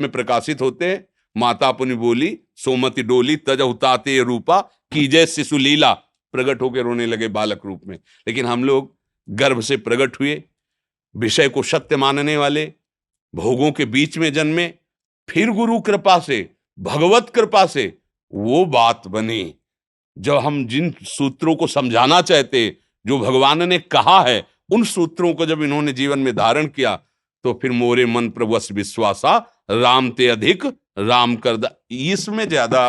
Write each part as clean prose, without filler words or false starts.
में प्रकाशित होते हैं। माता पुनि बोली सोमति डोली तज उताते रूपा कीजय शिशु लीला, प्रकट होकर रोने लगे बालक रूप में। लेकिन हम लोग गर्भ से प्रकट हुए, विषय को सत्य मानने वाले, भोगों के बीच में जन्मे, फिर गुरु कृपा से, भगवत कृपा से वो बात बनी। जब हम जिन सूत्रों को समझाना चाहते, जो भगवान ने कहा है, उन सूत्रों को जब इन्होंने जीवन में धारण किया, तो फिर मोरे मन प्रभुस विश्वासा राम ते अधिक राम कर दा, इसमें ज्यादा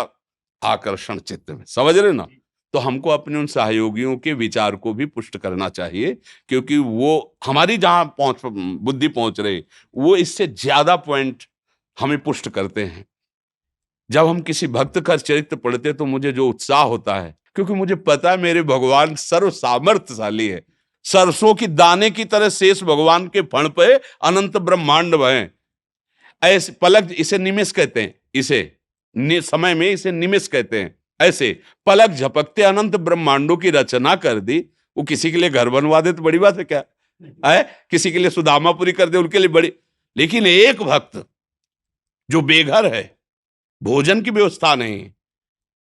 आकर्षण चित्त में, समझ रहे ना। तो हमको अपने उन सहयोगियों के विचार को भी पुष्ट करना चाहिए, क्योंकि वो हमारी जहां बुद्धि पहुंच रही, वो इससे ज्यादा पॉइंट हमें पुष्ट करते हैं। जब हम किसी भक्त का चरित्र पढ़ते तो मुझे जो उत्साह होता है, क्योंकि मुझे पता है मेरे भगवान सर्व सामर्थ्यशाली है। सरसों की दाने की तरह शेष भगवान के फण पे अनंत ब्रह्मांड भय। ऐसे पलक, इसे निमेष कहते हैं, इसे समय में इसे निमेष कहते हैं। ऐसे पलक झपकते अनंत ब्रह्मांडों की रचना कर दी। वो किसी के लिए घर बनवा दे तो बड़ी बात है क्या है? किसी के लिए सुदामापुरी कर दे, उनके लिए बड़ी। लेकिन एक भक्त जो बेघर है, भोजन की व्यवस्था नहीं,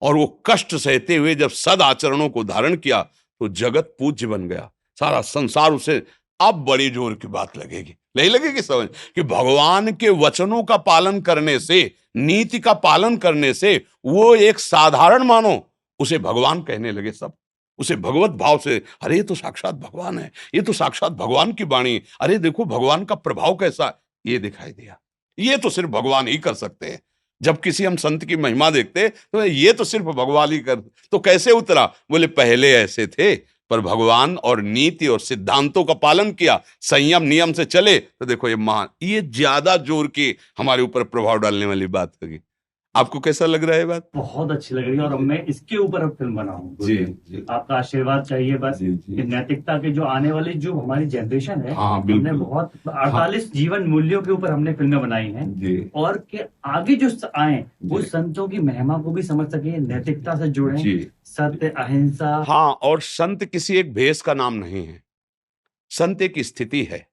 और वो कष्ट सहते हुए जब सद आचरणों को धारण किया तो जगत पूज्य बन गया। सारा संसार उसे, अब बड़ी जोर की बात लगेगी, नहीं लगेगी समझ, कि भगवान के वचनों का पालन करने से, नीति का पालन करने से वो एक साधारण मानो उसे भगवान कहने लगे। सब उसे भगवत भाव से, अरे ये तो साक्षात भगवान है, ये तो साक्षात भगवान की वाणी, अरे देखो भगवान का प्रभाव कैसा, ये दिखाई दिया। ये तो सिर्फ भगवान ही कर सकते हैं। जब किसी हम संत की महिमा देखते तो ये तो सिर्फ भगवान ही कर, तो कैसे उतरा? बोले पहले ऐसे थे, पर भगवान और नीति और सिद्धांतों का पालन किया, संयम नियम से चले, तो देखो ये महान, ये ज्यादा जोर की हमारे ऊपर प्रभाव डालने वाली बात होगी। आपको कैसा लग रहा है बात? बहुत अच्छी लग रही है, और मैं इसके ऊपर अब फिल्म बनाऊं। जी, जी। आपका आशीर्वाद चाहिए बस। जी, जी। नैतिकता के जो आने वाली जो हमारी जनरेशन है, हाँ, हमने बहुत 48 जीवन मूल्यों के ऊपर हमने फिल्में बनाई हैं, और के आगे जो आए वो संतों की महिमा को भी समझ सके, नैतिकता से जुड़े, सत्य अहिंसा। हाँ, और संत किसी एक भेष का नाम नहीं है, संत एक स्थिति है,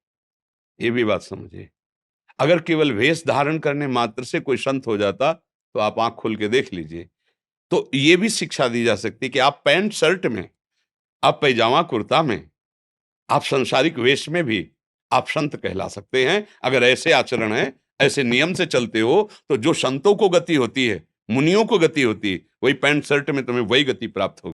ये भी बात समझिए। अगर केवल वेश धारण करने मात्र से कोई संत हो जाता तो आप आंख खोल के देख लीजिए। तो ये भी शिक्षा दी जा सकती है कि आप पैंट शर्ट में, आप पैजामा कुर्ता में, आप संसारिक वेश में भी आप संत कहला सकते हैं। अगर ऐसे आचरण है, ऐसे नियम से चलते हो, तो जो संतों को गति होती है, मुनियों को गति होती है, वही पैंट शर्ट में तुम्हें वही गति प्राप्त होगी।